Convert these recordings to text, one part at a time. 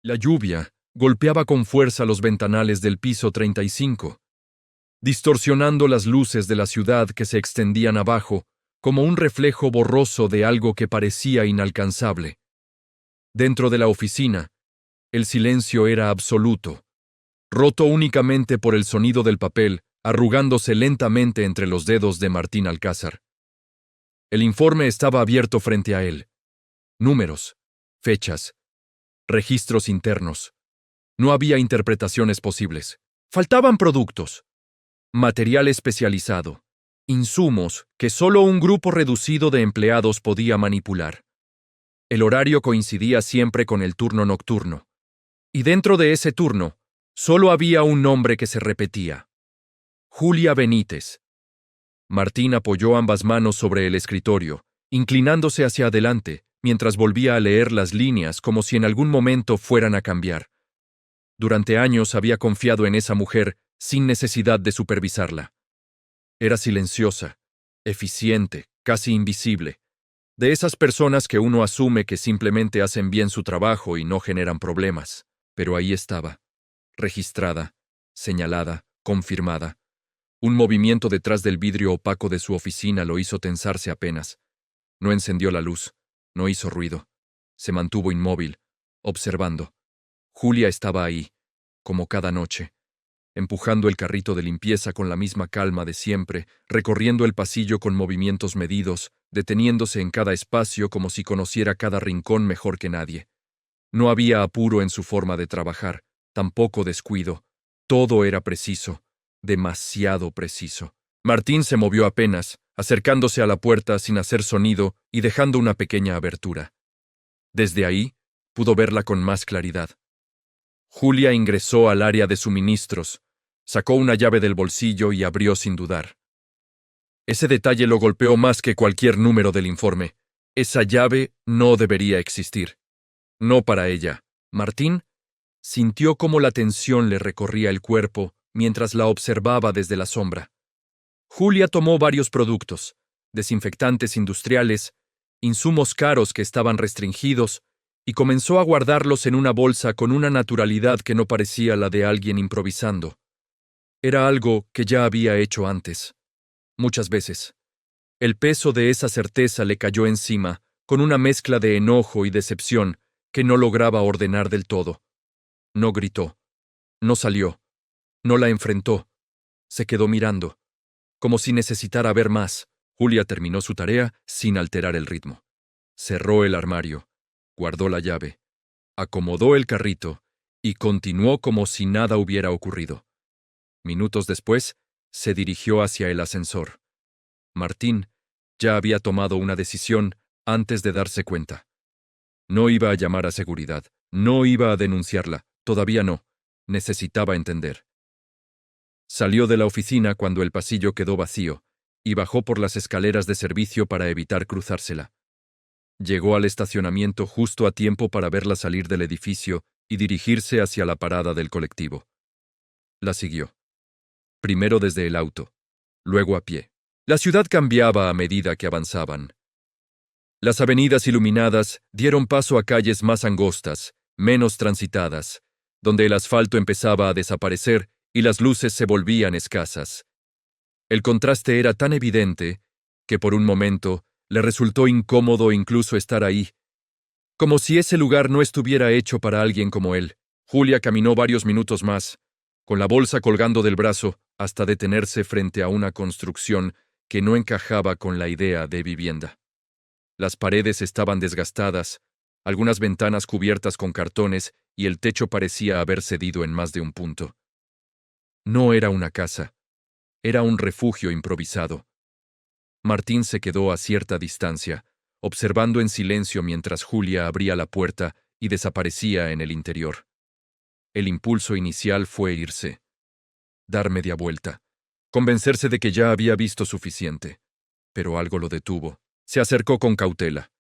La lluvia golpeaba con fuerza los ventanales del piso 35, distorsionando las luces de la ciudad que se extendían abajo como un reflejo borroso de algo que parecía inalcanzable. Dentro de la oficina, el silencio era absoluto, roto únicamente por el sonido del papel arrugándose lentamente entre los dedos de Martín Alcázar. El informe estaba abierto frente a él. Números, fechas, registros internos. No había interpretaciones posibles. Faltaban productos, material especializado, insumos que solo un grupo reducido de empleados podía manipular. El horario coincidía siempre con el turno nocturno. Y dentro de ese turno, solo había un nombre que se repetía: Julia Benítez. Martín apoyó ambas manos sobre el escritorio, inclinándose hacia adelante, mientras volvía a leer las líneas como si en algún momento fueran a cambiar. Durante años había confiado en esa mujer sin necesidad de supervisarla. Era silenciosa, eficiente, casi invisible. De esas personas que uno asume que simplemente hacen bien su trabajo y no generan problemas. Pero ahí estaba, registrada, señalada, confirmada. Un movimiento detrás del vidrio opaco de su oficina lo hizo tensarse apenas. No encendió la luz, no hizo ruido. Se mantuvo inmóvil, observando. Julia estaba ahí, como cada noche, empujando el carrito de limpieza con la misma calma de siempre, recorriendo el pasillo con movimientos medidos, deteniéndose en cada espacio como si conociera cada rincón mejor que nadie. No había apuro en su forma de trabajar, tampoco descuido. Todo era preciso, demasiado preciso. Martín se movió apenas, acercándose a la puerta sin hacer sonido y dejando una pequeña abertura. Desde ahí, pudo verla con más claridad. Julia ingresó al área de suministros, sacó una llave del bolsillo y abrió sin dudar. Ese detalle lo golpeó más que cualquier número del informe. Esa llave no debería existir. No para ella. Martín sintió cómo la tensión le recorría el cuerpo mientras la observaba desde la sombra. Julia tomó varios productos, desinfectantes industriales, insumos caros que estaban restringidos, y comenzó a guardarlos en una bolsa con una naturalidad que no parecía la de alguien improvisando. Era algo que ya había hecho antes, muchas veces. El peso de esa certeza le cayó encima, con una mezcla de enojo y decepción que no lograba ordenar del todo. No gritó, no salió, no la enfrentó, se quedó mirando, como si necesitara ver más. Julia terminó su tarea sin alterar el ritmo. Cerró el armario, guardó la llave, acomodó el carrito y continuó como si nada hubiera ocurrido. Minutos después, se dirigió hacia el ascensor. Martín ya había tomado una decisión antes de darse cuenta. No iba a llamar a seguridad, no iba a denunciarla, todavía no. Necesitaba entender. Salió de la oficina cuando el pasillo quedó vacío y bajó por las escaleras de servicio para evitar cruzársela. Llegó al estacionamiento justo a tiempo para verla salir del edificio y dirigirse hacia la parada del colectivo. La siguió. Primero desde el auto, luego a pie. La ciudad cambiaba a medida que avanzaban. Las avenidas iluminadas dieron paso a calles más angostas, menos transitadas, donde el asfalto empezaba a desaparecer y las luces se volvían escasas. El contraste era tan evidente que por un momento le resultó incómodo incluso estar ahí, como si ese lugar no estuviera hecho para alguien como él. Julia caminó varios minutos más, con la bolsa colgando del brazo, hasta detenerse frente a una construcción que no encajaba con la idea de vivienda. Las paredes estaban desgastadas, algunas ventanas cubiertas con cartones y el techo parecía haber cedido en más de un punto. No era una casa, era un refugio improvisado. Martín se quedó a cierta distancia, observando en silencio mientras Julia abría la puerta y desaparecía en el interior. El impulso inicial fue irse, dar media vuelta, convencerse de que ya había visto suficiente. Pero algo lo detuvo. Se acercó con cautela,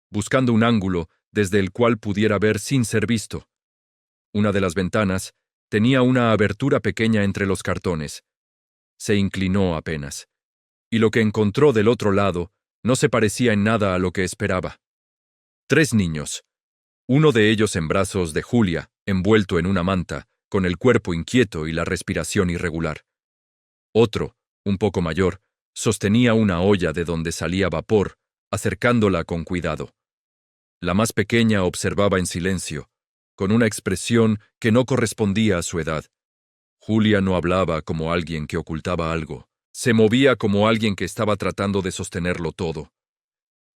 buscando un ángulo desde el cual pudiera ver sin ser visto. Una de las ventanas tenía una abertura pequeña entre los cartones. Se inclinó apenas, y lo que encontró del otro lado no se parecía en nada a lo que esperaba. 3 niños, Uno de ellos en brazos de Julia, envuelto en una manta, con el cuerpo inquieto y la respiración irregular. Otro, un poco mayor, sostenía una olla de donde salía vapor, acercándola con cuidado. La más pequeña observaba en silencio, con una expresión que no correspondía a su edad. Julia no hablaba como alguien que ocultaba algo, se movía como alguien que estaba tratando de sostenerlo todo.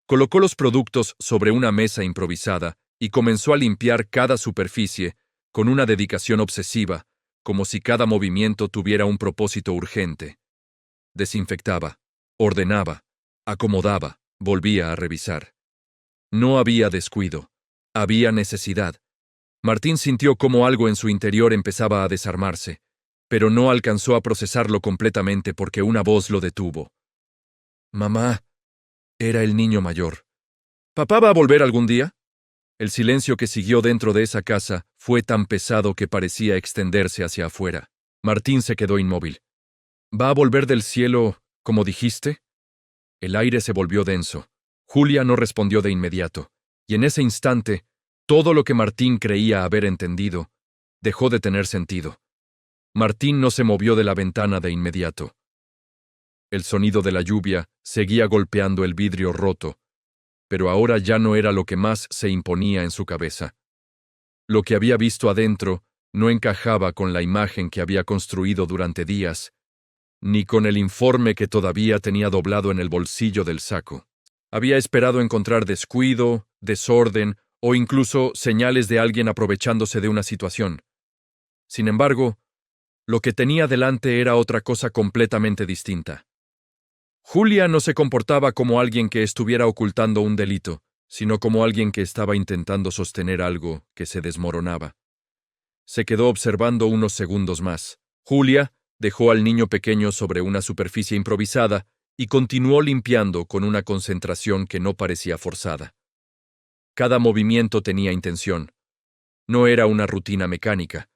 Colocó los productos sobre una mesa improvisada y comenzó a limpiar cada superficie con una dedicación obsesiva, como si cada movimiento tuviera un propósito urgente. Desinfectaba, ordenaba, acomodaba, volvía a revisar. No había descuido, había necesidad. Martín sintió cómo algo en su interior empezaba a desarmarse, pero no alcanzó a procesarlo completamente porque una voz lo detuvo. «Mamá», era el niño mayor. «¿Papá va a volver algún día?» El silencio que siguió dentro de esa casa fue tan pesado que parecía extenderse hacia afuera. Martín se quedó inmóvil. «¿Va a volver del cielo, como dijiste?» El aire se volvió denso. Julia no respondió de inmediato, y en ese instante, todo lo que Martín creía haber entendido dejó de tener sentido. Martín no se movió de la ventana de inmediato. El sonido de la lluvia seguía golpeando el vidrio roto, pero ahora ya no era lo que más se imponía en su cabeza. Lo que había visto adentro no encajaba con la imagen que había construido durante días, ni con el informe que todavía tenía doblado en el bolsillo del saco. Había esperado encontrar descuido, desorden o incluso señales de alguien aprovechándose de una situación. Sin embargo, lo que tenía delante era otra cosa completamente distinta. Julia no se comportaba como alguien que estuviera ocultando un delito, sino como alguien que estaba intentando sostener algo que se desmoronaba. Se quedó observando unos segundos más. Julia dejó al niño pequeño sobre una superficie improvisada y continuó limpiando con una concentración que no parecía forzada. Cada movimiento tenía intención. No era una rutina mecánica.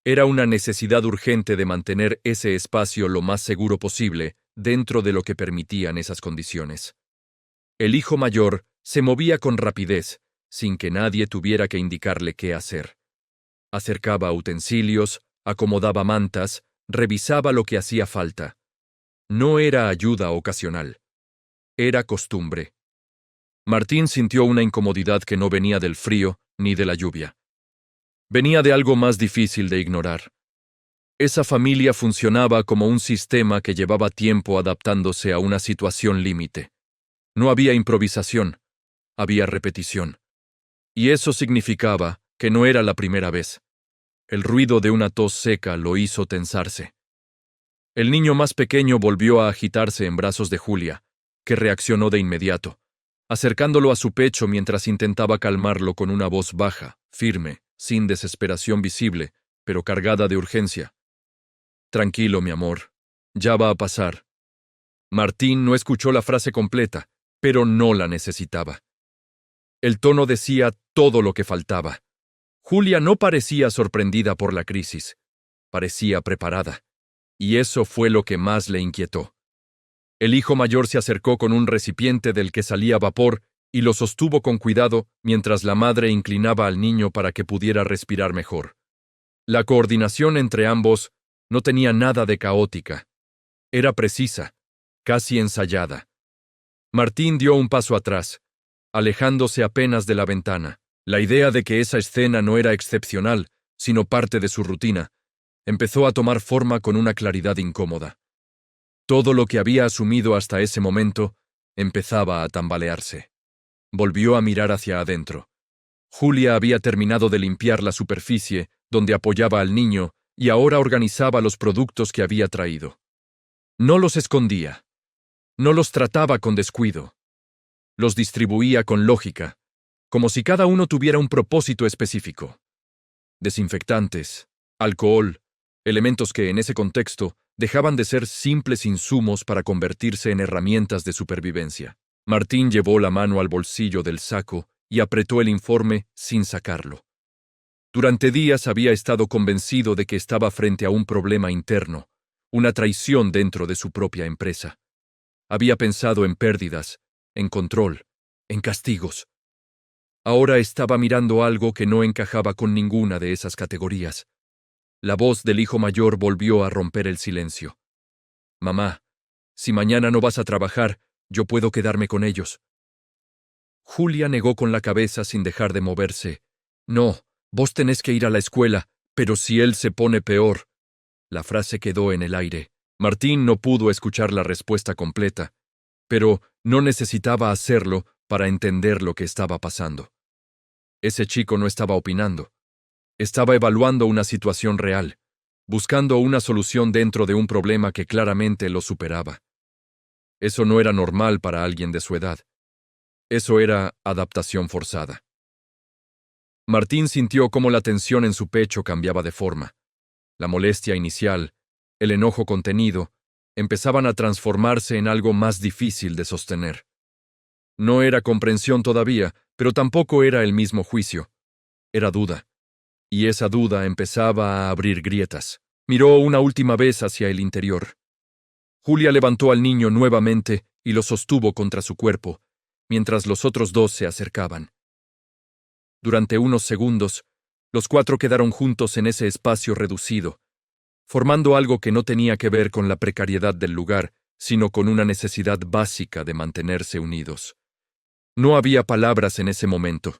Era una necesidad urgente de mantener ese espacio lo más seguro posible dentro de lo que permitían esas condiciones. El hijo mayor se movía con rapidez, sin que nadie tuviera que indicarle qué hacer. Acercaba utensilios, acomodaba mantas, revisaba lo que hacía falta. No era ayuda ocasional. Era costumbre. Martín sintió una incomodidad que no venía del frío ni de la lluvia. Venía de algo más difícil de ignorar. Esa familia funcionaba como un sistema que llevaba tiempo adaptándose a una situación límite. No había improvisación, había repetición. Y eso significaba que no era la primera vez. El ruido de una tos seca lo hizo tensarse. El niño más pequeño volvió a agitarse en brazos de Julia, que reaccionó de inmediato, acercándolo a su pecho mientras intentaba calmarlo con una voz baja, firme, sin desesperación visible, pero cargada de urgencia. «Tranquilo, mi amor. Ya va a pasar». Martín no escuchó la frase completa, pero no la necesitaba. El tono decía todo lo que faltaba. Julia no parecía sorprendida por la crisis. Parecía preparada. Y eso fue lo que más le inquietó. El hijo mayor se acercó con un recipiente del que salía vapor y lo sostuvo con cuidado mientras la madre inclinaba al niño para que pudiera respirar mejor. La coordinación entre ambos no tenía nada de caótica. Era precisa, casi ensayada. Martín dio un paso atrás, alejándose apenas de la ventana. La idea de que esa escena no era excepcional, sino parte de su rutina, empezó a tomar forma con una claridad incómoda. Todo lo que había asumido hasta ese momento empezaba a tambalearse. Volvió a mirar hacia adentro. Julia había terminado de limpiar la superficie donde apoyaba al niño y ahora organizaba los productos que había traído. No los escondía. No los trataba con descuido. Los distribuía con lógica, como si cada uno tuviera un propósito específico. Desinfectantes, alcohol, elementos que en ese contexto dejaban de ser simples insumos para convertirse en herramientas de supervivencia. Martín llevó la mano al bolsillo del saco y apretó el informe sin sacarlo. Durante días había estado convencido de que estaba frente a un problema interno, una traición dentro de su propia empresa. Había pensado en pérdidas, en control, en castigos. Ahora estaba mirando algo que no encajaba con ninguna de esas categorías. La voz del hijo mayor volvió a romper el silencio. Mamá, si mañana no vas a trabajar, yo puedo quedarme con ellos. Julia negó con la cabeza sin dejar de moverse. No, vos tenés que ir a la escuela, pero si él se pone peor. La frase quedó en el aire. Martín no pudo escuchar la respuesta completa, pero no necesitaba hacerlo para entender lo que estaba pasando. Ese chico no estaba opinando. Estaba evaluando una situación real, buscando una solución dentro de un problema que claramente lo superaba. Eso no era normal para alguien de su edad. Eso era adaptación forzada. Martín sintió cómo la tensión en su pecho cambiaba de forma. La molestia inicial, el enojo contenido, empezaban a transformarse en algo más difícil de sostener. No era comprensión todavía, pero tampoco era el mismo juicio. Era duda. Y esa duda empezaba a abrir grietas. Miró una última vez hacia el interior. Julia levantó al niño nuevamente y lo sostuvo contra su cuerpo, mientras los otros dos se acercaban. Durante unos segundos, los cuatro quedaron juntos en ese espacio reducido, formando algo que no tenía que ver con la precariedad del lugar, sino con una necesidad básica de mantenerse unidos. No había palabras en ese momento.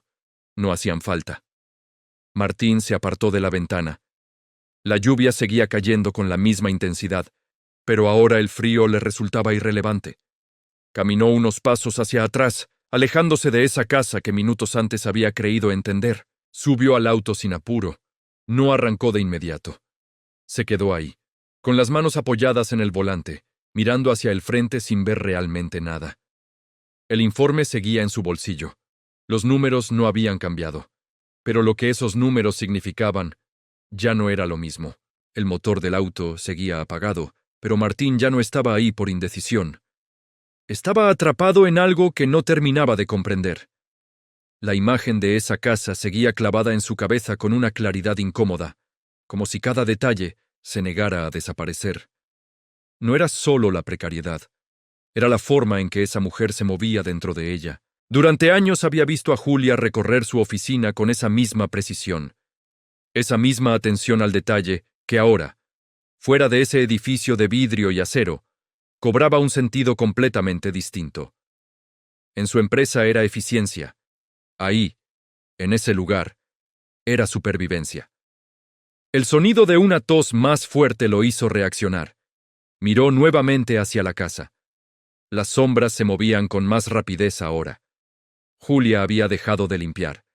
No hacían falta. Martín se apartó de la ventana. La lluvia seguía cayendo con la misma intensidad, pero ahora el frío le resultaba irrelevante. Caminó unos pasos hacia atrás, alejándose de esa casa que minutos antes había creído entender. Subió al auto sin apuro. No arrancó de inmediato. Se quedó ahí, con las manos apoyadas en el volante, mirando hacia el frente sin ver realmente nada. El informe seguía en su bolsillo. Los números no habían cambiado, pero lo que esos números significaban ya no era lo mismo. El motor del auto seguía apagado, pero Martín ya no estaba ahí por indecisión. Estaba atrapado en algo que no terminaba de comprender. La imagen de esa casa seguía clavada en su cabeza con una claridad incómoda, como si cada detalle se negara a desaparecer. No era solo la precariedad, era la forma en que esa mujer se movía dentro de ella. Durante años había visto a Julia recorrer su oficina con esa misma precisión, esa misma atención al detalle que ahora, fuera de ese edificio de vidrio y acero, cobraba un sentido completamente distinto. En su empresa era eficiencia. Ahí, en ese lugar, era supervivencia. El sonido de una tos más fuerte lo hizo reaccionar. Miró nuevamente hacia la casa. Las sombras se movían con más rapidez ahora. Julia había dejado de limpiar.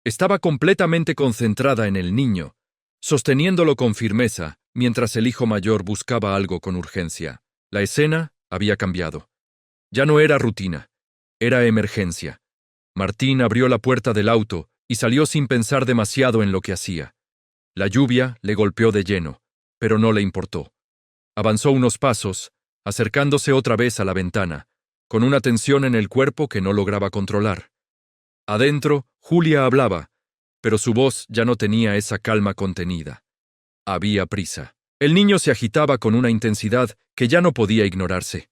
Estaba completamente concentrada en el niño, sosteniéndolo con firmeza, mientras el hijo mayor buscaba algo con urgencia. La escena había cambiado. Ya no era rutina, era emergencia. Martín abrió la puerta del auto y salió sin pensar demasiado en lo que hacía. La lluvia le golpeó de lleno, pero no le importó. Avanzó unos pasos, acercándose otra vez a la ventana, con una tensión en el cuerpo que no lograba controlar. Adentro, Julia hablaba, pero su voz ya no tenía esa calma contenida. Había prisa. El niño se agitaba con una intensidad que ya no podía ignorarse.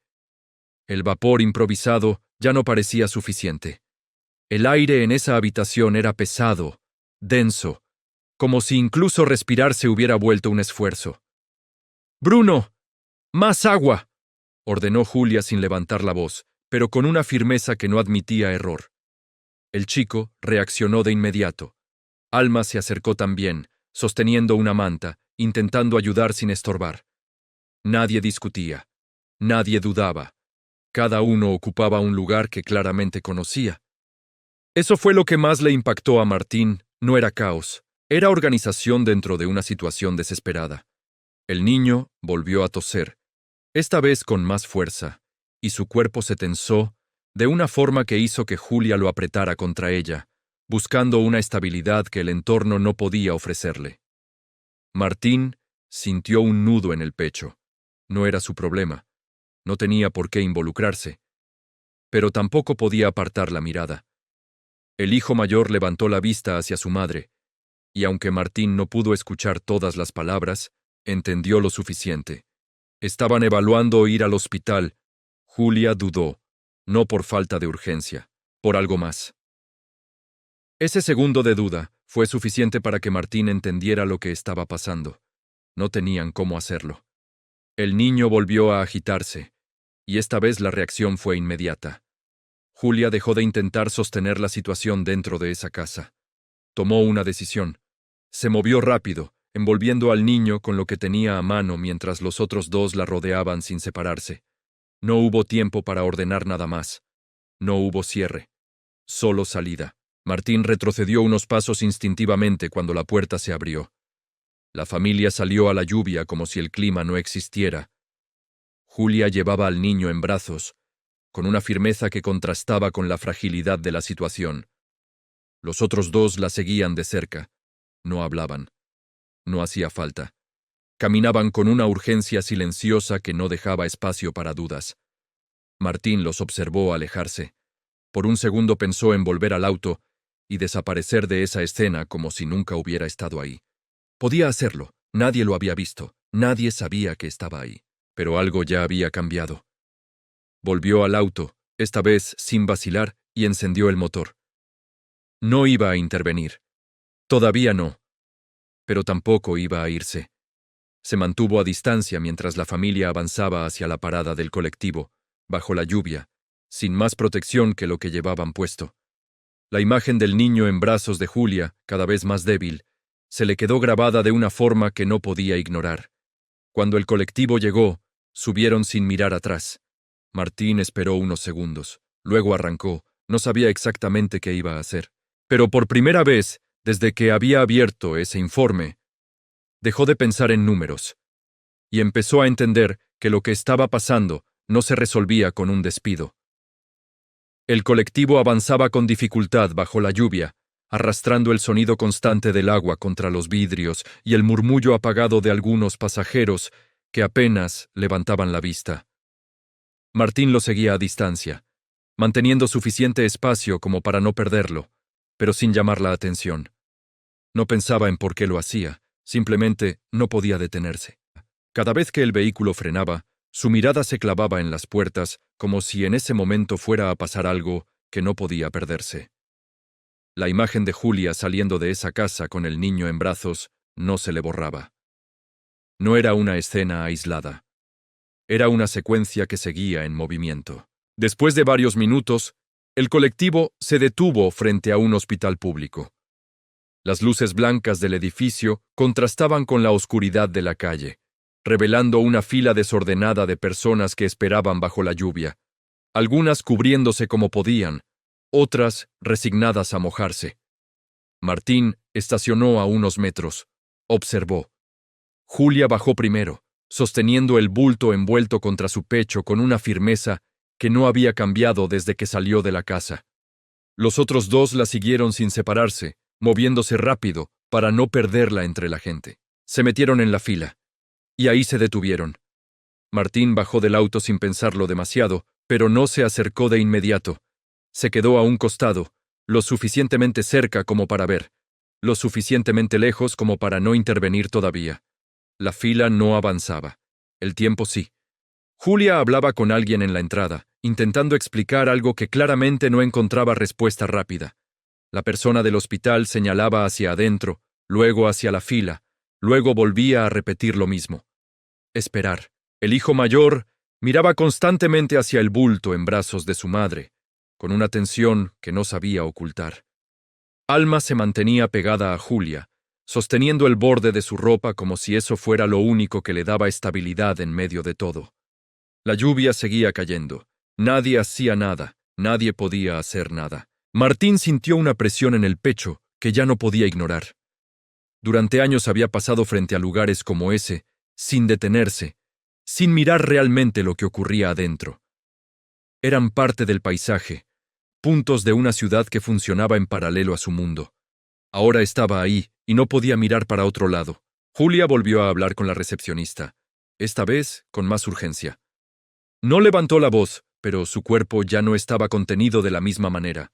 El vapor improvisado ya no parecía suficiente. El aire en esa habitación era pesado, denso, como si incluso respirar se hubiera vuelto un esfuerzo. «Bruno, más agua», ordenó Julia sin levantar la voz, pero con una firmeza que no admitía error. El chico reaccionó de inmediato. Alma se acercó también, sosteniendo una manta, intentando ayudar sin estorbar. Nadie discutía. Nadie dudaba. Cada uno ocupaba un lugar que claramente conocía. Eso fue lo que más le impactó a Martín. No era caos, era organización dentro de una situación desesperada. El niño volvió a toser, esta vez con más fuerza, y su cuerpo se tensó de una forma que hizo que Julia lo apretara contra ella, buscando una estabilidad que el entorno no podía ofrecerle. Martín sintió un nudo en el pecho. No era su problema. No tenía por qué involucrarse. Pero tampoco podía apartar la mirada. El hijo mayor levantó la vista hacia su madre, y aunque Martín no pudo escuchar todas las palabras, entendió lo suficiente. Estaban evaluando ir al hospital. Julia dudó, no por falta de urgencia, por algo más. Ese segundo de duda fue suficiente para que Martín entendiera lo que estaba pasando. No tenían cómo hacerlo. El niño volvió a agitarse, y esta vez la reacción fue inmediata. Julia dejó de intentar sostener la situación dentro de esa casa. Tomó una decisión. Se movió rápido, envolviendo al niño con lo que tenía a mano mientras los otros dos la rodeaban sin separarse. No hubo tiempo para ordenar nada más. No hubo cierre. Solo salida. Martín retrocedió unos pasos instintivamente cuando la puerta se abrió. La familia salió a la lluvia como si el clima no existiera. Julia llevaba al niño en brazos, con una firmeza que contrastaba con la fragilidad de la situación. Los otros dos la seguían de cerca. No hablaban. No hacía falta. Caminaban con una urgencia silenciosa que no dejaba espacio para dudas. Martín los observó alejarse. Por un segundo pensó en volver al auto y desaparecer de esa escena como si nunca hubiera estado ahí. Podía hacerlo. Nadie lo había visto. Nadie sabía que estaba ahí. Pero algo ya había cambiado. Volvió al auto, esta vez sin vacilar, y encendió el motor. No iba a intervenir. Todavía no. Pero tampoco iba a irse. Se mantuvo a distancia mientras la familia avanzaba hacia la parada del colectivo, bajo la lluvia, sin más protección que lo que llevaban puesto. La imagen del niño en brazos de Julia, cada vez más débil, se le quedó grabada de una forma que no podía ignorar. Cuando el colectivo llegó, subieron sin mirar atrás. Martín esperó unos segundos, luego arrancó, no sabía exactamente qué iba a hacer. Pero por primera vez, desde que había abierto ese informe, dejó de pensar en números, y empezó a entender que lo que estaba pasando no se resolvía con un despido. El colectivo avanzaba con dificultad bajo la lluvia, arrastrando el sonido constante del agua contra los vidrios y el murmullo apagado de algunos pasajeros que apenas levantaban la vista. Martín lo seguía a distancia, manteniendo suficiente espacio como para no perderlo, pero sin llamar la atención. No pensaba en por qué lo hacía, simplemente no podía detenerse. Cada vez que el vehículo frenaba, su mirada se clavaba en las puertas como si en ese momento fuera a pasar algo que no podía perderse. La imagen de Julia saliendo de esa casa con el niño en brazos no se le borraba. No era una escena aislada. Era una secuencia que seguía en movimiento. Después de varios minutos, el colectivo se detuvo frente a un hospital público. Las luces blancas del edificio contrastaban con la oscuridad de la calle, revelando una fila desordenada de personas que esperaban bajo la lluvia, algunas cubriéndose como podían, otras resignadas a mojarse. Martín estacionó a unos metros. Observó. Julia bajó primero, sosteniendo el bulto envuelto contra su pecho con una firmeza que no había cambiado desde que salió de la casa. Los otros dos la siguieron sin separarse, moviéndose rápido para no perderla entre la gente. Se metieron en la fila, y ahí se detuvieron. Martín bajó del auto sin pensarlo demasiado, pero no se acercó de inmediato. Se quedó a un costado, lo suficientemente cerca como para ver, lo suficientemente lejos como para no intervenir todavía. La fila no avanzaba. El tiempo sí. Julia hablaba con alguien en la entrada, intentando explicar algo que claramente no encontraba respuesta rápida. La persona del hospital señalaba hacia adentro, luego hacia la fila, luego volvía a repetir lo mismo. Esperar. El hijo mayor miraba constantemente hacia el bulto en brazos de su madre, con una tensión que no sabía ocultar. Alma se mantenía pegada a Julia, sosteniendo el borde de su ropa como si eso fuera lo único que le daba estabilidad en medio de todo. La lluvia seguía cayendo. Nadie hacía nada, nadie podía hacer nada. Martín sintió una presión en el pecho que ya no podía ignorar. Durante años había pasado frente a lugares como ese, sin detenerse, sin mirar realmente lo que ocurría adentro. Eran parte del paisaje, puntos de una ciudad que funcionaba en paralelo a su mundo. Ahora estaba ahí y no podía mirar para otro lado. Julia volvió a hablar con la recepcionista, esta vez con más urgencia. No levantó la voz, pero su cuerpo ya no estaba contenido de la misma manera.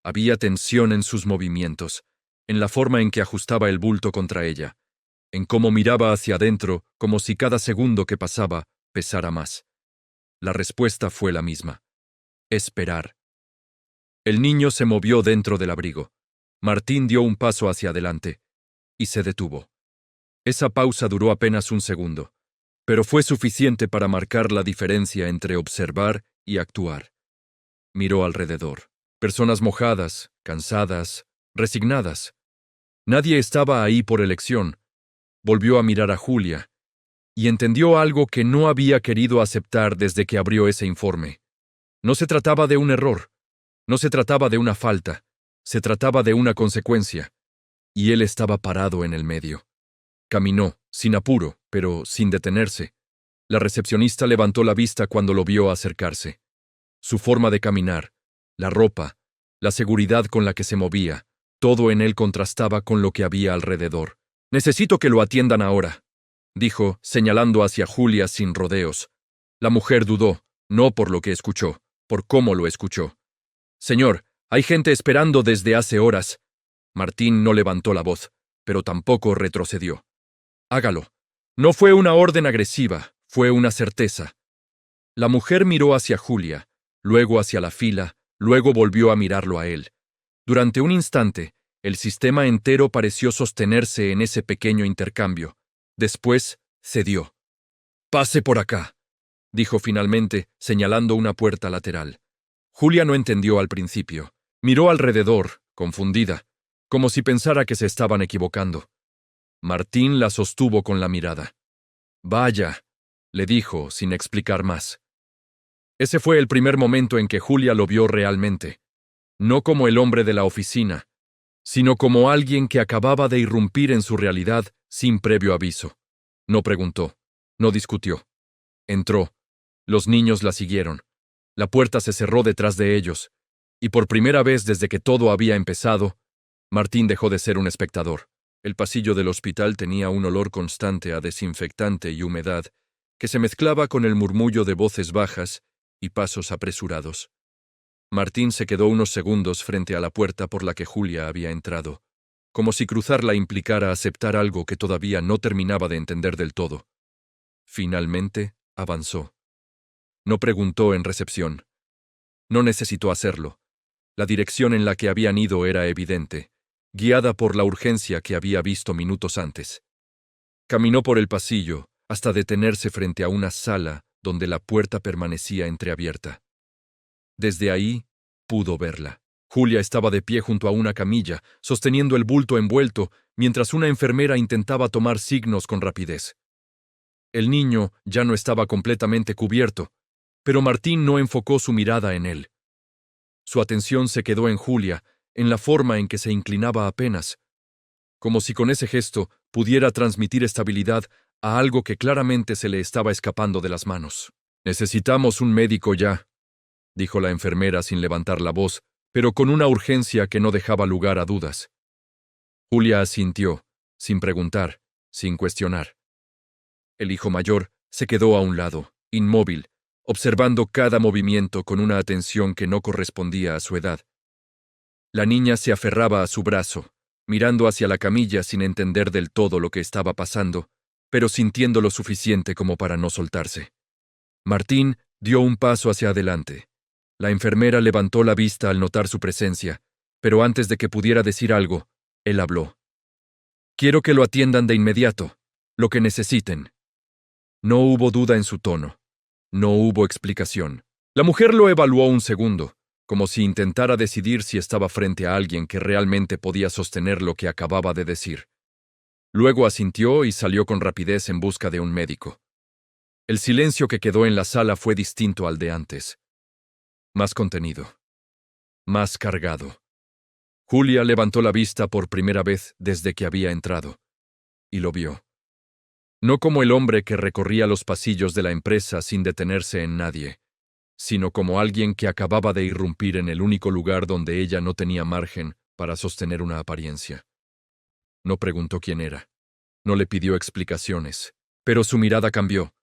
Había tensión en sus movimientos, en la forma en que ajustaba el bulto contra ella, en cómo miraba hacia adentro como si cada segundo que pasaba pesara más. La respuesta fue la misma. Esperar. El niño se movió dentro del abrigo. Martín dio un paso hacia adelante y se detuvo. Esa pausa duró apenas un segundo, pero fue suficiente para marcar la diferencia entre observar y actuar. Miró alrededor. Personas mojadas, cansadas, resignadas. Nadie estaba ahí por elección. Volvió a mirar a Julia y entendió algo que no había querido aceptar desde que abrió ese informe. No se trataba de un error, no se trataba de una falta, se trataba de una consecuencia, y él estaba parado en el medio. Caminó, sin apuro, pero sin detenerse. La recepcionista levantó la vista cuando lo vio acercarse. Su forma de caminar, la ropa, la seguridad con la que se movía, todo en él contrastaba con lo que había alrededor. «Necesito que lo atiendan ahora», dijo, señalando hacia Julia sin rodeos. La mujer dudó, no por lo que escuchó, por cómo lo escuchó. «Señor, hay gente esperando desde hace horas». Martín no levantó la voz, pero tampoco retrocedió. «Hágalo». No fue una orden agresiva, fue una certeza. La mujer miró hacia Julia, luego hacia la fila, luego volvió a mirarlo a él. Durante un instante, el sistema entero pareció sostenerse en ese pequeño intercambio. Después, cedió. «Pase por acá», dijo finalmente, señalando una puerta lateral. Julia no entendió al principio. Miró alrededor, confundida, como si pensara que se estaban equivocando. Martín la sostuvo con la mirada. «Vaya», le dijo, sin explicar más. Ese fue el primer momento en que Julia lo vio realmente, no como el hombre de la oficina, sino como alguien que acababa de irrumpir en su realidad sin previo aviso. No preguntó, no discutió. Entró. Los niños la siguieron. La puerta se cerró detrás de ellos, y por primera vez desde que todo había empezado, Martín dejó de ser un espectador. El pasillo del hospital tenía un olor constante a desinfectante y humedad, que se mezclaba con el murmullo de voces bajas y pasos apresurados. Martín se quedó unos segundos frente a la puerta por la que Julia había entrado, como si cruzarla implicara aceptar algo que todavía no terminaba de entender del todo. Finalmente, avanzó. No preguntó en recepción. No necesitó hacerlo. La dirección en la que habían ido era evidente, guiada por la urgencia que había visto minutos antes. Caminó por el pasillo hasta detenerse frente a una sala donde la puerta permanecía entreabierta. Desde ahí, pudo verla. Julia estaba de pie junto a una camilla, sosteniendo el bulto envuelto, mientras una enfermera intentaba tomar signos con rapidez. El niño ya no estaba completamente cubierto, pero Martín no enfocó su mirada en él. Su atención se quedó en Julia, en la forma en que se inclinaba apenas, como si con ese gesto pudiera transmitir estabilidad a algo que claramente se le estaba escapando de las manos. «Necesitamos un médico ya», dijo la enfermera sin levantar la voz, pero con una urgencia que no dejaba lugar a dudas. Julia asintió, sin preguntar, sin cuestionar. El hijo mayor se quedó a un lado, inmóvil, observando cada movimiento con una atención que no correspondía a su edad. La niña se aferraba a su brazo, mirando hacia la camilla sin entender del todo lo que estaba pasando, pero sintiendo lo suficiente como para no soltarse. Martín dio un paso hacia adelante. La enfermera levantó la vista al notar su presencia, pero antes de que pudiera decir algo, él habló. «Quiero que lo atiendan de inmediato, lo que necesiten». No hubo duda en su tono. No hubo explicación. La mujer lo evaluó un segundo, como si intentara decidir si estaba frente a alguien que realmente podía sostener lo que acababa de decir. Luego asintió y salió con rapidez en busca de un médico. El silencio que quedó en la sala fue distinto al de antes. Más contenido. Más cargado. Julia levantó la vista por primera vez desde que había entrado, y lo vio. No como el hombre que recorría los pasillos de la empresa sin detenerse en nadie, sino como alguien que acababa de irrumpir en el único lugar donde ella no tenía margen para sostener una apariencia. No preguntó quién era. No le pidió explicaciones, pero su mirada cambió.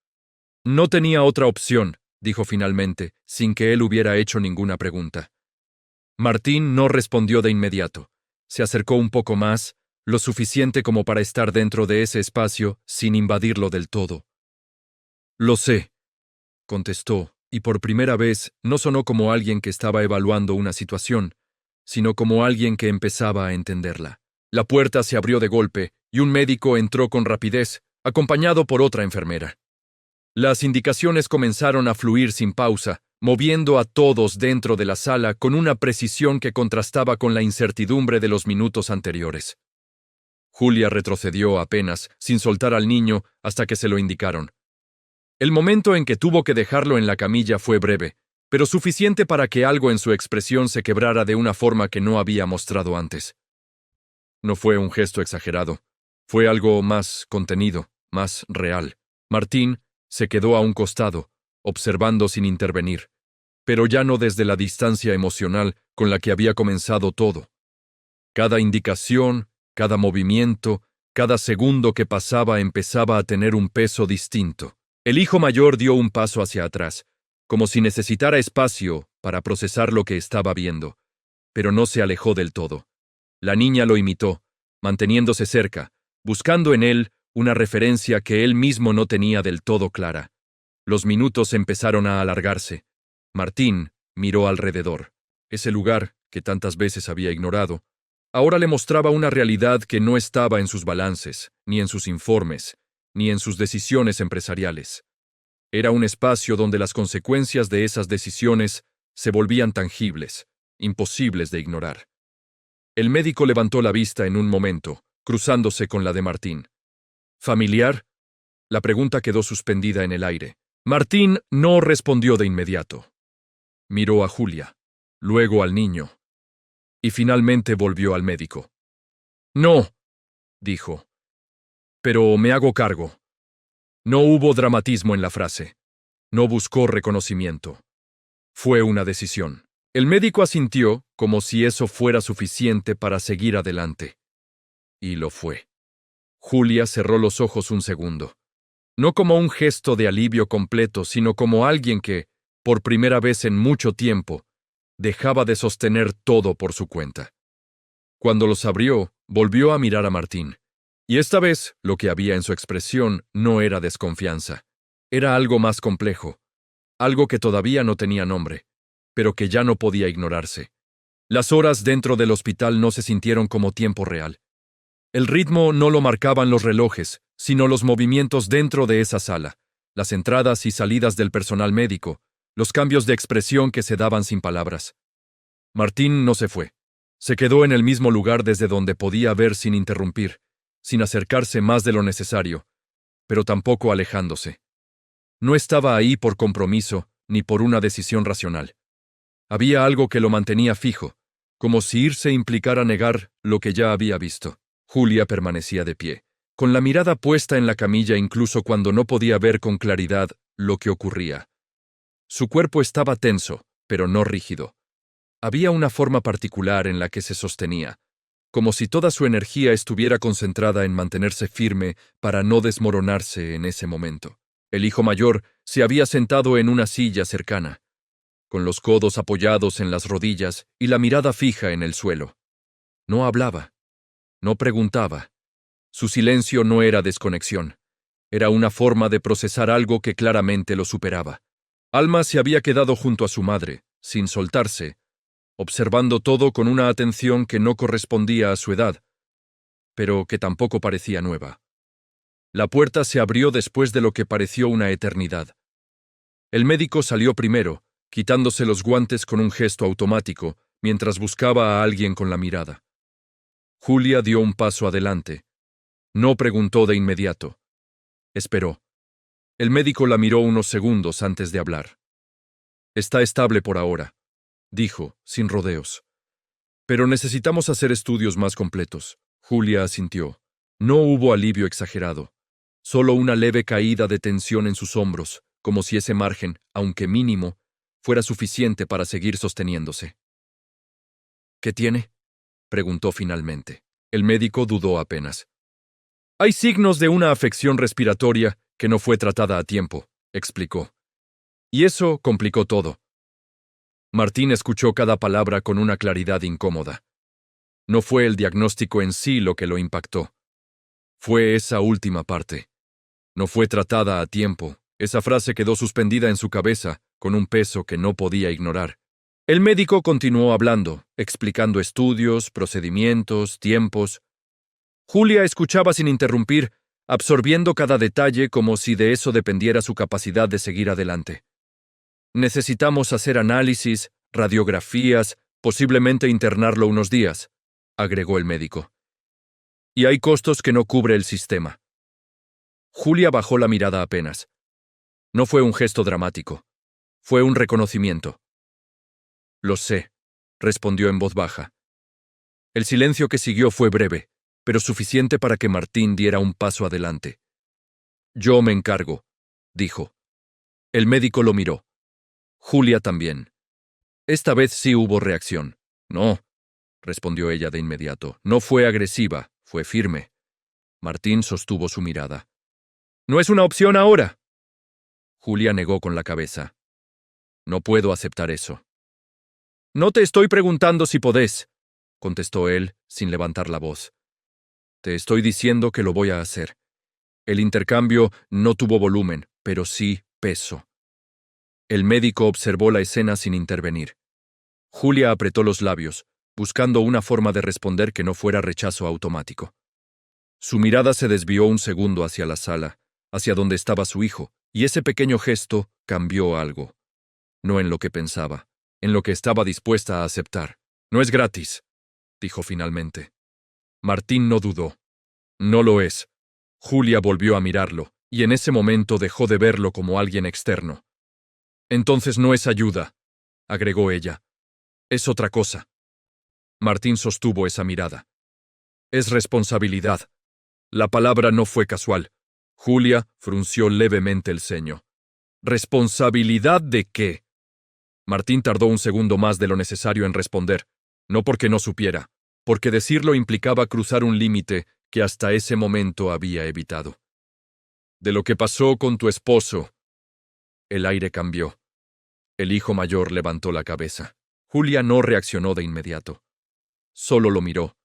«No tenía otra opción», dijo finalmente, sin que él hubiera hecho ninguna pregunta. Martín no respondió de inmediato. Se acercó un poco más, lo suficiente como para estar dentro de ese espacio sin invadirlo del todo. «Lo sé», contestó, y por primera vez no sonó como alguien que estaba evaluando una situación, sino como alguien que empezaba a entenderla. La puerta se abrió de golpe y un médico entró con rapidez, acompañado por otra enfermera. Las indicaciones comenzaron a fluir sin pausa, moviendo a todos dentro de la sala con una precisión que contrastaba con la incertidumbre de los minutos anteriores. Julia retrocedió apenas, sin soltar al niño, hasta que se lo indicaron. El momento en que tuvo que dejarlo en la camilla fue breve, pero suficiente para que algo en su expresión se quebrara de una forma que no había mostrado antes. No fue un gesto exagerado, fue algo más contenido, más real. Martín se quedó a un costado, observando sin intervenir, pero ya no desde la distancia emocional con la que había comenzado todo. Cada indicación, cada movimiento, cada segundo que pasaba empezaba a tener un peso distinto. El hijo mayor dio un paso hacia atrás, como si necesitara espacio para procesar lo que estaba viendo, pero no se alejó del todo. La niña lo imitó, manteniéndose cerca, buscando en él una referencia que él mismo no tenía del todo clara. Los minutos empezaron a alargarse. Martín miró alrededor. Ese lugar, que tantas veces había ignorado, ahora le mostraba una realidad que no estaba en sus balances, ni en sus informes, ni en sus decisiones empresariales. Era un espacio donde las consecuencias de esas decisiones se volvían tangibles, imposibles de ignorar. El médico levantó la vista en un momento, cruzándose con la de Martín. ¿Familiar? La pregunta quedó suspendida en el aire. Martín no respondió de inmediato. Miró a Julia, luego al niño, y finalmente volvió al médico. No, dijo, pero me hago cargo. No hubo dramatismo en la frase. No buscó reconocimiento. Fue una decisión. El médico asintió como si eso fuera suficiente para seguir adelante. Y lo fue. Julia cerró los ojos un segundo. No como un gesto de alivio completo, sino como alguien que, por primera vez en mucho tiempo, dejaba de sostener todo por su cuenta. Cuando los abrió, volvió a mirar a Martín. Y esta vez, lo que había en su expresión no era desconfianza. Era algo más complejo. Algo que todavía no tenía nombre, pero que ya no podía ignorarse. Las horas dentro del hospital no se sintieron como tiempo real. El ritmo no lo marcaban los relojes, sino los movimientos dentro de esa sala, las entradas y salidas del personal médico, los cambios de expresión que se daban sin palabras. Martín no se fue. Se quedó en el mismo lugar desde donde podía ver sin interrumpir, sin acercarse más de lo necesario, pero tampoco alejándose. No estaba ahí por compromiso ni por una decisión racional. Había algo que lo mantenía fijo, como si irse implicara negar lo que ya había visto. Julia permanecía de pie, con la mirada puesta en la camilla incluso cuando no podía ver con claridad lo que ocurría. Su cuerpo estaba tenso, pero no rígido. Había una forma particular en la que se sostenía, como si toda su energía estuviera concentrada en mantenerse firme para no desmoronarse en ese momento. El hijo mayor se había sentado en una silla cercana, con los codos apoyados en las rodillas y la mirada fija en el suelo. No hablaba. No preguntaba. Su silencio no era desconexión. Era una forma de procesar algo que claramente lo superaba. Alma se había quedado junto a su madre, sin soltarse, observando todo con una atención que no correspondía a su edad, pero que tampoco parecía nueva. La puerta se abrió después de lo que pareció una eternidad. El médico salió primero, quitándose los guantes con un gesto automático, mientras buscaba a alguien con la mirada. Julia dio un paso adelante. No preguntó de inmediato. Esperó. El médico la miró unos segundos antes de hablar. Está estable por ahora, dijo, sin rodeos. Pero necesitamos hacer estudios más completos. Julia asintió. No hubo alivio exagerado. Solo una leve caída de tensión en sus hombros, como si ese margen, aunque mínimo, fuera suficiente para seguir sosteniéndose. ¿Qué tiene?, preguntó finalmente. El médico dudó apenas. Hay signos de una afección respiratoria que no fue tratada a tiempo, explicó. Y eso complicó todo. Martín escuchó cada palabra con una claridad incómoda. No fue el diagnóstico en sí lo que lo impactó. Fue esa última parte. No fue tratada a tiempo. Esa frase quedó suspendida en su cabeza, con un peso que no podía ignorar. El médico continuó hablando, explicando estudios, procedimientos, tiempos. Julia escuchaba sin interrumpir, absorbiendo cada detalle como si de eso dependiera su capacidad de seguir adelante. Necesitamos hacer análisis, radiografías, posiblemente internarlo unos días, agregó el médico. Y hay costos que no cubre el sistema. Julia bajó la mirada apenas. No fue un gesto dramático. Fue un reconocimiento. Lo sé, respondió en voz baja. El silencio que siguió fue breve, pero suficiente para que Martín diera un paso adelante. Yo me encargo, dijo. El médico lo miró. Julia también. Esta vez sí hubo reacción. No, respondió ella de inmediato. No fue agresiva, fue firme. Martín sostuvo su mirada. No es una opción ahora. Julia negó con la cabeza. No puedo aceptar eso. No te estoy preguntando si podés, contestó él, sin levantar la voz. Te estoy diciendo que lo voy a hacer. El intercambio no tuvo volumen, pero sí peso. El médico observó la escena sin intervenir. Julia apretó los labios, buscando una forma de responder que no fuera rechazo automático. Su mirada se desvió un segundo hacia la sala, hacia donde estaba su hijo, y ese pequeño gesto cambió algo. No en lo que pensaba, en lo que estaba dispuesta a aceptar. No es gratis, dijo finalmente. Martín no dudó. No lo es. Julia volvió a mirarlo, y en ese momento dejó de verlo como alguien externo. Entonces no es ayuda, agregó ella. Es otra cosa. Martín sostuvo esa mirada. Es responsabilidad. La palabra no fue casual. Julia frunció levemente el ceño. ¿Responsabilidad de qué? Martín tardó un segundo más de lo necesario en responder, no porque no supiera, porque decirlo implicaba cruzar un límite que hasta ese momento había evitado. De lo que pasó con tu esposo. El aire cambió. El hijo mayor levantó la cabeza. Julia no reaccionó de inmediato. Solo lo miró.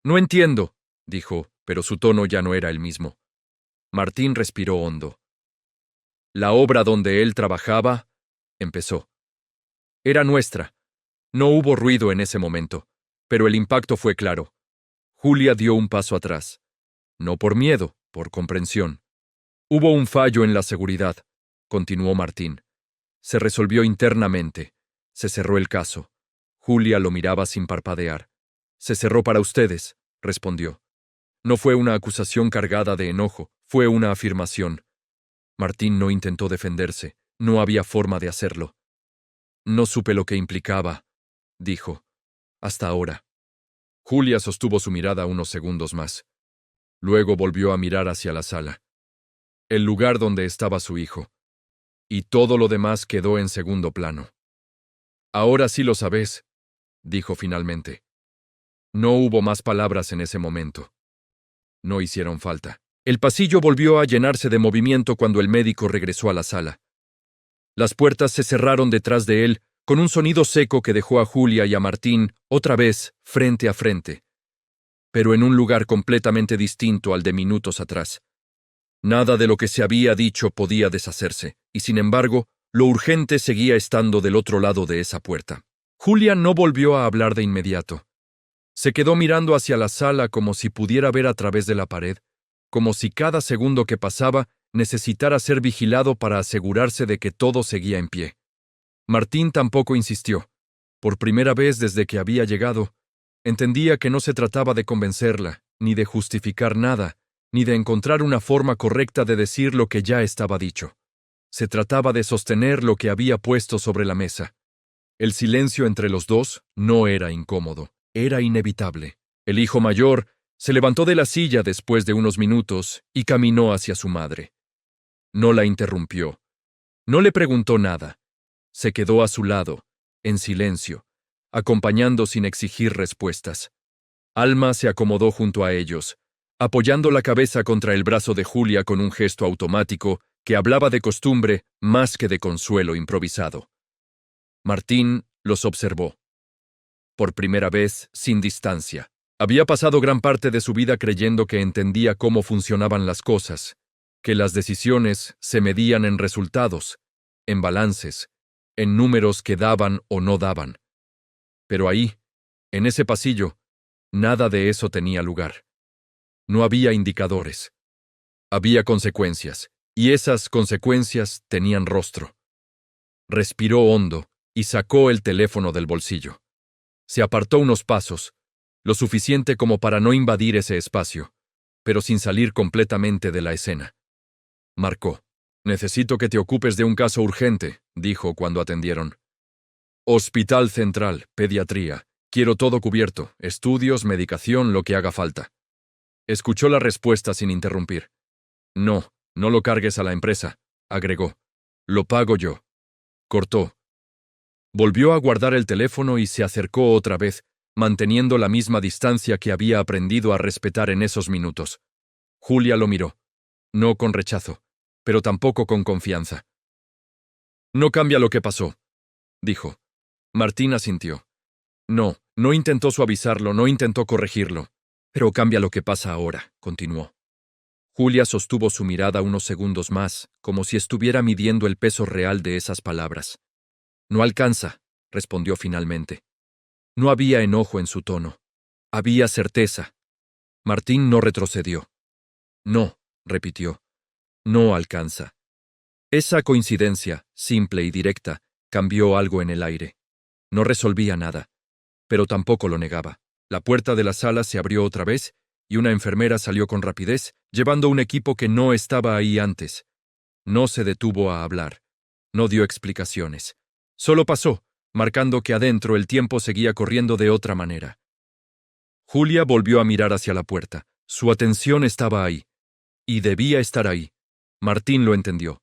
No entiendo, dijo, pero su tono ya no era el mismo. Martín respiró hondo. La obra donde él trabajaba, empezó. Era nuestra. No hubo ruido en ese momento, pero el impacto fue claro. Julia dio un paso atrás. No por miedo, por comprensión. Hubo un fallo en la seguridad, continuó Martín. Se resolvió internamente. Se cerró el caso. Julia lo miraba sin parpadear. Se cerró para ustedes, respondió. No fue una acusación cargada de enojo, fue una afirmación. Martín no intentó defenderse, no había forma de hacerlo. No supe lo que implicaba, dijo. Hasta ahora. Julia sostuvo su mirada unos segundos más. Luego volvió a mirar hacia la sala. El lugar donde estaba su hijo. Y todo lo demás quedó en segundo plano. Ahora sí lo sabés, dijo finalmente. No hubo más palabras en ese momento. No hicieron falta. El pasillo volvió a llenarse de movimiento cuando el médico regresó a la sala. Las puertas se cerraron detrás de él, con un sonido seco que dejó a Julia y a Martín, otra vez, frente a frente. Pero en un lugar completamente distinto al de minutos atrás. Nada de lo que se había dicho podía deshacerse, y sin embargo, lo urgente seguía estando del otro lado de esa puerta. Julia no volvió a hablar de inmediato. Se quedó mirando hacia la sala como si pudiera ver a través de la pared, como si cada segundo que pasaba necesitara ser vigilado para asegurarse de que todo seguía en pie. Martín tampoco insistió. Por primera vez desde que había llegado, entendía que no se trataba de convencerla, ni de justificar nada, ni de encontrar una forma correcta de decir lo que ya estaba dicho. Se trataba de sostener lo que había puesto sobre la mesa. El silencio entre los dos no era incómodo, era inevitable. El hijo mayor se levantó de la silla después de unos minutos y caminó hacia su madre. No la interrumpió. No le preguntó nada. Se quedó a su lado, en silencio, acompañando sin exigir respuestas. Alma se acomodó junto a ellos, apoyando la cabeza contra el brazo de Julia con un gesto automático que hablaba de costumbre más que de consuelo improvisado. Martín los observó. Por primera vez, sin distancia. Había pasado gran parte de su vida creyendo que entendía cómo funcionaban las cosas, que las decisiones se medían en resultados, en balances, en números que daban o no daban. Pero ahí, en ese pasillo, nada de eso tenía lugar. No había indicadores. Había consecuencias, y esas consecuencias tenían rostro. Respiró hondo y sacó el teléfono del bolsillo. Se apartó unos pasos, lo suficiente como para no invadir ese espacio, pero sin salir completamente de la escena. Marcó. «Necesito que te ocupes de un caso urgente», dijo cuando atendieron. «Hospital Central, pediatría. Quiero todo cubierto, estudios, medicación, lo que haga falta». Escuchó la respuesta sin interrumpir. «No, no lo cargues a la empresa», agregó. «Lo pago yo». Cortó. Volvió a guardar el teléfono y se acercó otra vez, manteniendo la misma distancia que había aprendido a respetar en esos minutos. Julia lo miró. No con rechazo, pero tampoco con confianza. «No cambia lo que pasó», dijo. Martín asintió. «No, no intentó suavizarlo, no intentó corregirlo. Pero cambia lo que pasa ahora», continuó. Julia sostuvo su mirada unos segundos más, como si estuviera midiendo el peso real de esas palabras. «No alcanza», respondió finalmente. No había enojo en su tono. Había certeza. Martín no retrocedió. «No», repitió. «No alcanza». Esa coincidencia, simple y directa, cambió algo en el aire. No resolvía nada, pero tampoco lo negaba. La puerta de la sala se abrió otra vez y una enfermera salió con rapidez, llevando un equipo que no estaba ahí antes. No se detuvo a hablar. No dio explicaciones. Solo pasó, marcando que adentro el tiempo seguía corriendo de otra manera. Julia volvió a mirar hacia la puerta. Su atención estaba ahí. Y debía estar ahí. Martín lo entendió.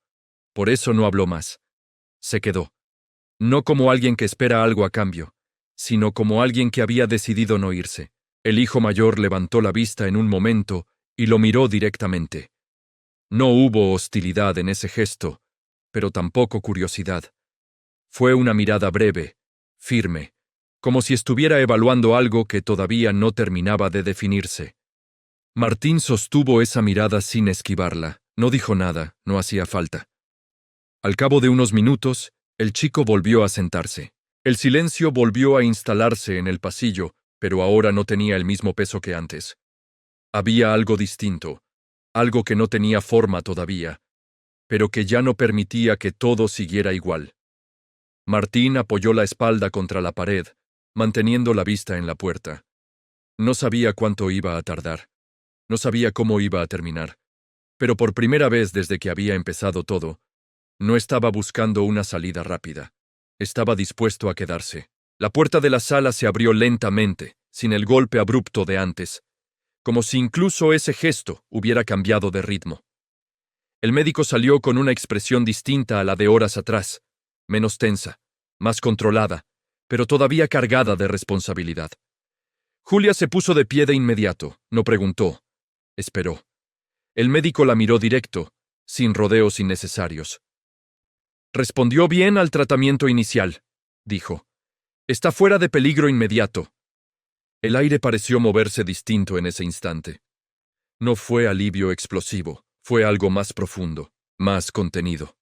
Por eso no habló más. Se quedó. No como alguien que espera algo a cambio, sino como alguien que había decidido no irse. El hijo mayor levantó la vista en un momento y lo miró directamente. No hubo hostilidad en ese gesto, pero tampoco curiosidad. Fue una mirada breve, firme, como si estuviera evaluando algo que todavía no terminaba de definirse. Martín sostuvo esa mirada sin esquivarla. No dijo nada, no hacía falta. Al cabo de unos minutos, el chico volvió a sentarse. El silencio volvió a instalarse en el pasillo, pero ahora no tenía el mismo peso que antes. Había algo distinto, algo que no tenía forma todavía, pero que ya no permitía que todo siguiera igual. Martín apoyó la espalda contra la pared, manteniendo la vista en la puerta. No sabía cuánto iba a tardar. No sabía cómo iba a terminar. Pero por primera vez desde que había empezado todo, no estaba buscando una salida rápida. Estaba dispuesto a quedarse. La puerta de la sala se abrió lentamente, sin el golpe abrupto de antes, como si incluso ese gesto hubiera cambiado de ritmo. El médico salió con una expresión distinta a la de horas atrás, menos tensa, más controlada, pero todavía cargada de responsabilidad. Julia se puso de pie de inmediato, no preguntó, esperó. El médico la miró directo, sin rodeos innecesarios. «Respondió bien al tratamiento inicial», dijo. «Está fuera de peligro inmediato». El aire pareció moverse distinto en ese instante. No fue alivio explosivo, fue algo más profundo, más contenido.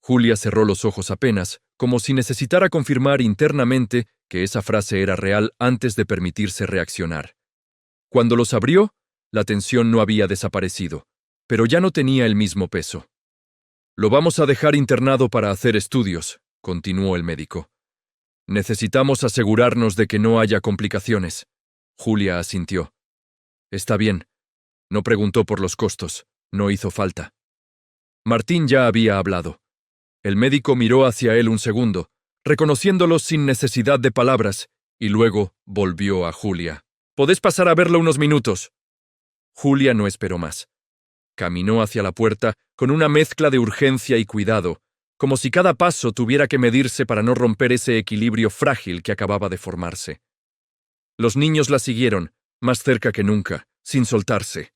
Julia cerró los ojos apenas, como si necesitara confirmar internamente que esa frase era real antes de permitirse reaccionar. Cuando los abrió, la tensión no había desaparecido, pero ya no tenía el mismo peso. «Lo vamos a dejar internado para hacer estudios», continuó el médico. «Necesitamos asegurarnos de que no haya complicaciones». Julia asintió. «Está bien». No preguntó por los costos, no hizo falta. Martín ya había hablado. El médico miró hacia él un segundo, reconociéndolo sin necesidad de palabras, y luego volvió a Julia. «Podés pasar a verlo unos minutos». Julia no esperó más. Caminó hacia la puerta con una mezcla de urgencia y cuidado, como si cada paso tuviera que medirse para no romper ese equilibrio frágil que acababa de formarse. Los niños la siguieron, más cerca que nunca, sin soltarse.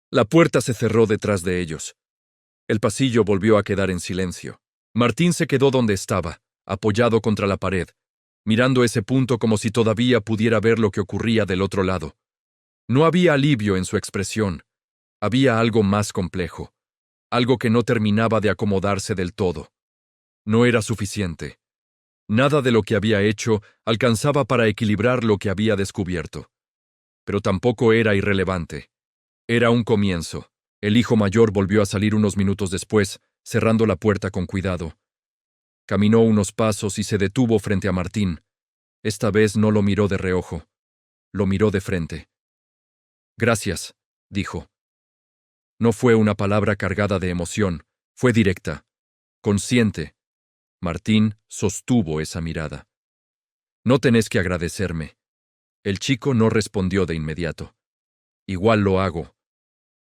La puerta se cerró detrás de ellos. El pasillo volvió a quedar en silencio. Martín se quedó donde estaba, apoyado contra la pared, mirando ese punto como si todavía pudiera ver lo que ocurría del otro lado. No había alivio en su expresión. Había algo más complejo, algo que no terminaba de acomodarse del todo. No era suficiente. Nada de lo que había hecho alcanzaba para equilibrar lo que había descubierto. Pero tampoco era irrelevante. Era un comienzo. El hijo mayor volvió a salir unos minutos después, cerrando la puerta con cuidado. Caminó unos pasos y se detuvo frente a Martín. Esta vez no lo miró de reojo. Lo miró de frente. «Gracias», dijo. No fue una palabra cargada de emoción, fue directa, consciente. Martín sostuvo esa mirada. «No tenés que agradecerme». El chico no respondió de inmediato. «Igual lo hago».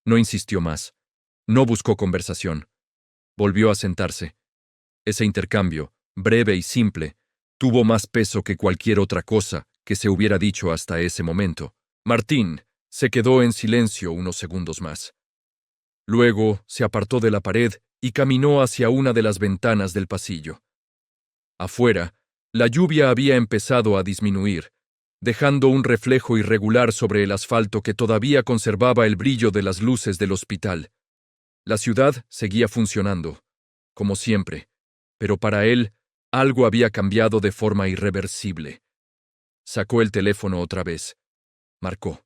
No insistió más. No buscó conversación. Volvió a sentarse. Ese intercambio, breve y simple, tuvo más peso que cualquier otra cosa que se hubiera dicho hasta ese momento. Martín se quedó en silencio unos segundos más. Luego se apartó de la pared y caminó hacia una de las ventanas del pasillo. Afuera, la lluvia había empezado a disminuir, dejando un reflejo irregular sobre el asfalto que todavía conservaba el brillo de las luces del hospital. La ciudad seguía funcionando, como siempre, pero para él algo había cambiado de forma irreversible. Sacó el teléfono otra vez. Marcó.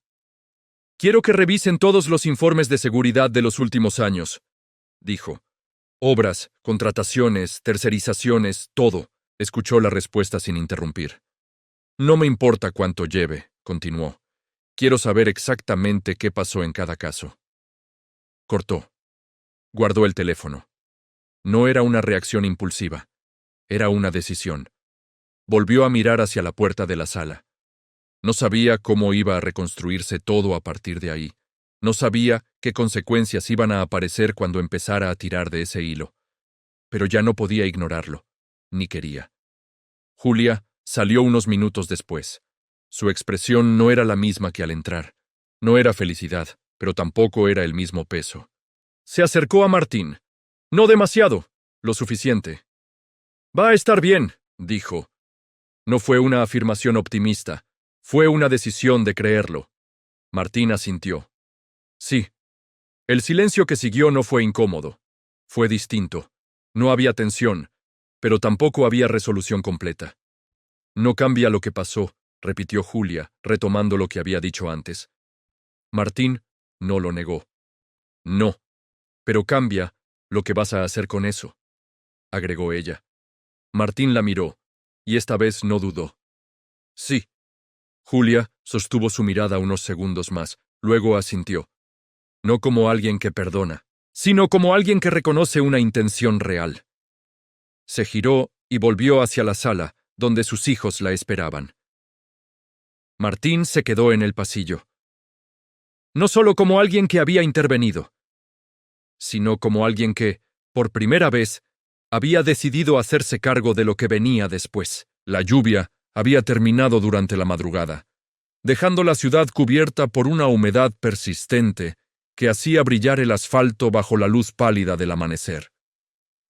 «Quiero que revisen todos los informes de seguridad de los últimos años», dijo. «Obras, contrataciones, tercerizaciones, todo», escuchó la respuesta sin interrumpir. «No me importa cuánto lleve», continuó. «Quiero saber exactamente qué pasó en cada caso». Cortó. Guardó el teléfono. No era una reacción impulsiva. Era una decisión. Volvió a mirar hacia la puerta de la sala. No sabía cómo iba a reconstruirse todo a partir de ahí. No sabía qué consecuencias iban a aparecer cuando empezara a tirar de ese hilo. Pero ya no podía ignorarlo, ni quería. Julia salió unos minutos después. Su expresión no era la misma que al entrar. No era felicidad, pero tampoco era el mismo peso. Se acercó a Martín. «No demasiado, lo suficiente». «Va a estar bien», dijo. No fue una afirmación optimista. Fue una decisión de creerlo. Martín asintió. Sí. El silencio que siguió no fue incómodo. Fue distinto. No había tensión, pero tampoco había resolución completa. «No cambia lo que pasó», repitió Julia, retomando lo que había dicho antes. Martín no lo negó. «No. Pero cambia lo que vas a hacer con eso», agregó ella. Martín la miró, y esta vez no dudó. «Sí». Julia sostuvo su mirada unos segundos más, luego asintió. No como alguien que perdona, sino como alguien que reconoce una intención real. Se giró y volvió hacia la sala, donde sus hijos la esperaban. Martín se quedó en el pasillo. No solo como alguien que había intervenido, sino como alguien que, por primera vez, había decidido hacerse cargo de lo que venía después. La lluvia había terminado durante la madrugada, dejando la ciudad cubierta por una humedad persistente que hacía brillar el asfalto bajo la luz pálida del amanecer.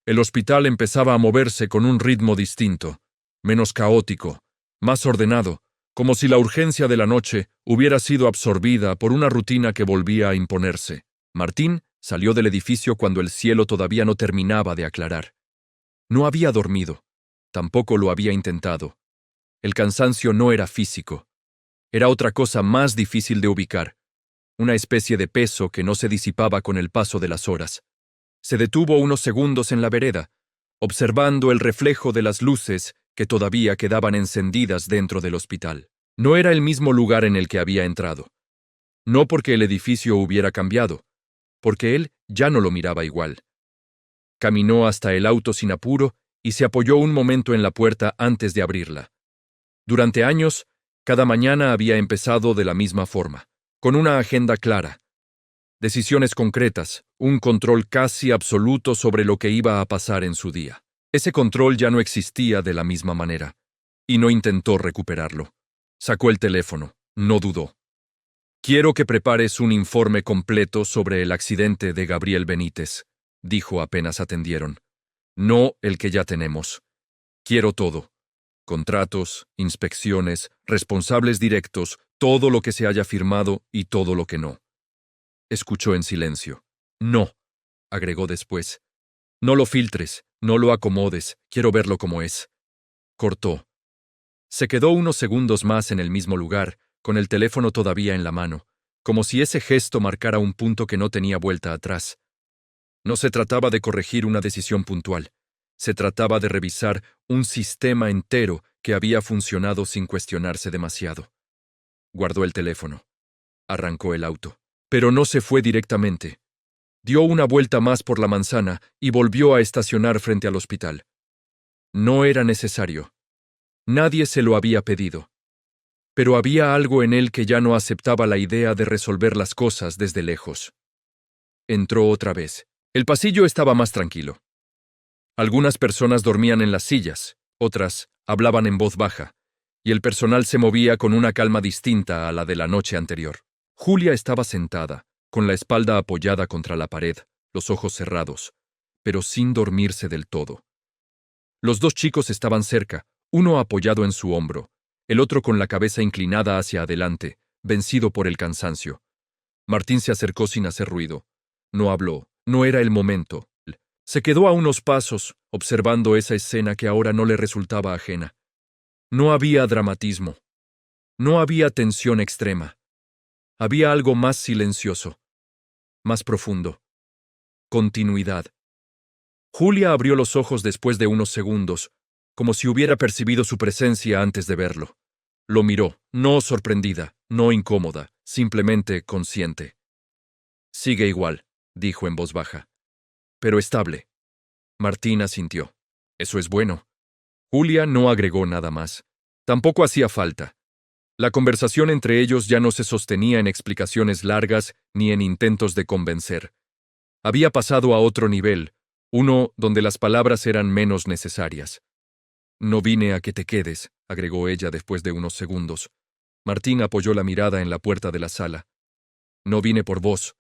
El hospital empezaba a moverse con un ritmo distinto, menos caótico, más ordenado, como si la urgencia de la noche hubiera sido absorbida por una rutina que volvía a imponerse. Martín salió del edificio cuando el cielo todavía no terminaba de aclarar. No había dormido, tampoco lo había intentado. El cansancio no era físico. Era otra cosa más difícil de ubicar, una especie de peso que no se disipaba con el paso de las horas. Se detuvo unos segundos en la vereda, observando el reflejo de las luces que todavía quedaban encendidas dentro del hospital. No era el mismo lugar en el que había entrado. No porque el edificio hubiera cambiado, porque él ya no lo miraba igual. Caminó hasta el auto sin apuro y se apoyó un momento en la puerta antes de abrirla. Durante años, cada mañana había empezado de la misma forma, con una agenda clara. Decisiones concretas, un control casi absoluto sobre lo que iba a pasar en su día. Ese control ya no existía de la misma manera, y no intentó recuperarlo. Sacó el teléfono, no dudó. «Quiero que prepares un informe completo sobre el accidente de Gabriel Benítez», dijo apenas atendieron. «No el que ya tenemos. Quiero todo. Contratos, inspecciones, responsables directos, todo lo que se haya firmado y todo lo que no». Escuchó en silencio. «No», agregó después. «No lo filtres, No lo acomodes, quiero verlo como es. Cortó. Se quedó unos segundos más en el mismo lugar, con el teléfono todavía en la mano, como si ese gesto marcara un punto que no tenía vuelta atrás. No se trataba de corregir una decisión puntual. Se trataba de revisar un sistema entero que había funcionado sin cuestionarse demasiado. Guardó el teléfono. Arrancó el auto. Pero no se fue directamente. Dio una vuelta más por la manzana y volvió a estacionar frente al hospital. No era necesario. Nadie se lo había pedido. Pero había algo en él que ya no aceptaba la idea de resolver las cosas desde lejos. Entró otra vez. El pasillo estaba más tranquilo. Algunas personas dormían en las sillas, otras hablaban en voz baja, y el personal se movía con una calma distinta a la de la noche anterior. Julia estaba sentada, con la espalda apoyada contra la pared, los ojos cerrados, pero sin dormirse del todo. Los dos chicos estaban cerca, uno apoyado en su hombro, el otro con la cabeza inclinada hacia adelante, vencido por el cansancio. Martín se acercó sin hacer ruido. No habló, no era el momento. Se quedó a unos pasos, observando esa escena que ahora no le resultaba ajena. No había dramatismo. No había tensión extrema. Había algo más silencioso, más profundo. Continuidad. Julia abrió los ojos después de unos segundos, como si hubiera percibido su presencia antes de verlo. Lo miró, no sorprendida, no incómoda, simplemente consciente. Sigue igual, dijo en voz baja. Pero estable. Martín asintió. Eso es bueno. Julia no agregó nada más. Tampoco hacía falta. La conversación entre ellos ya no se sostenía en explicaciones largas ni en intentos de convencer. Había pasado a otro nivel, uno donde las palabras eran menos necesarias. No vine a que te quedes, agregó ella después de unos segundos. Martín apoyó la mirada en la puerta de la sala. No vine por vos.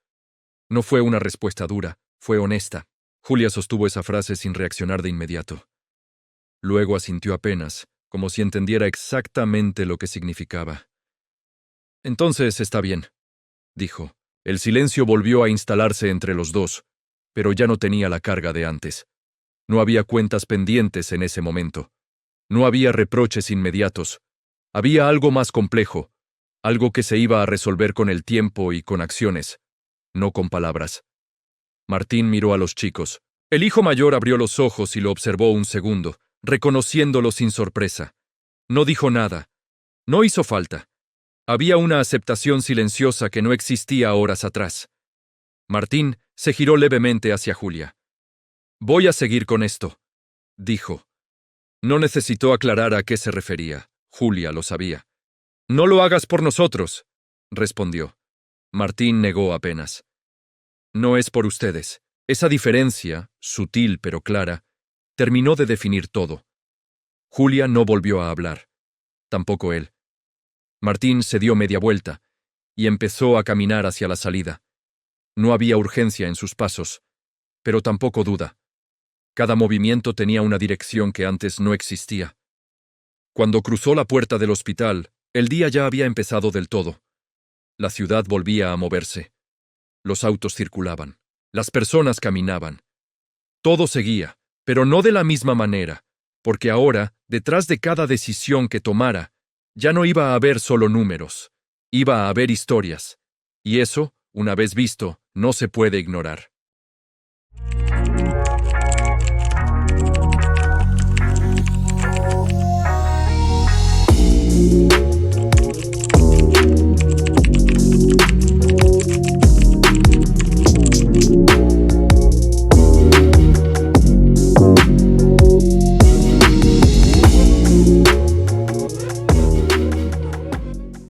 No fue una respuesta dura, fue honesta. Julia sostuvo esa frase sin reaccionar de inmediato. Luego asintió apenas, como si entendiera exactamente lo que significaba. Entonces está bien, dijo. El silencio volvió a instalarse entre los dos, pero ya no tenía la carga de antes. No había cuentas pendientes en ese momento. No había reproches inmediatos. Había algo más complejo, algo que se iba a resolver con el tiempo y con acciones, no con palabras. Martín miró a los chicos. El hijo mayor abrió los ojos y lo observó un segundo, reconociéndolo sin sorpresa. No dijo nada. No hizo falta. Había una aceptación silenciosa que no existía horas atrás. Martín se giró levemente hacia Julia. Voy a seguir con esto, dijo. No necesitó aclarar a qué se refería. Julia lo sabía. No lo hagas por nosotros, respondió. Martín negó apenas. No es por ustedes. Esa diferencia, sutil pero clara, terminó de definir todo. Julia no volvió a hablar. Tampoco él. Martín se dio media vuelta y empezó a caminar hacia la salida. No había urgencia en sus pasos, pero tampoco duda. Cada movimiento tenía una dirección que antes no existía. Cuando cruzó la puerta del hospital, el día ya había empezado del todo. La ciudad volvía a moverse. Los autos circulaban. Las personas caminaban. Todo seguía, pero no de la misma manera, porque ahora, detrás de cada decisión que tomara, ya no iba a haber solo números, iba a haber historias, y eso, una vez visto, no se puede ignorar.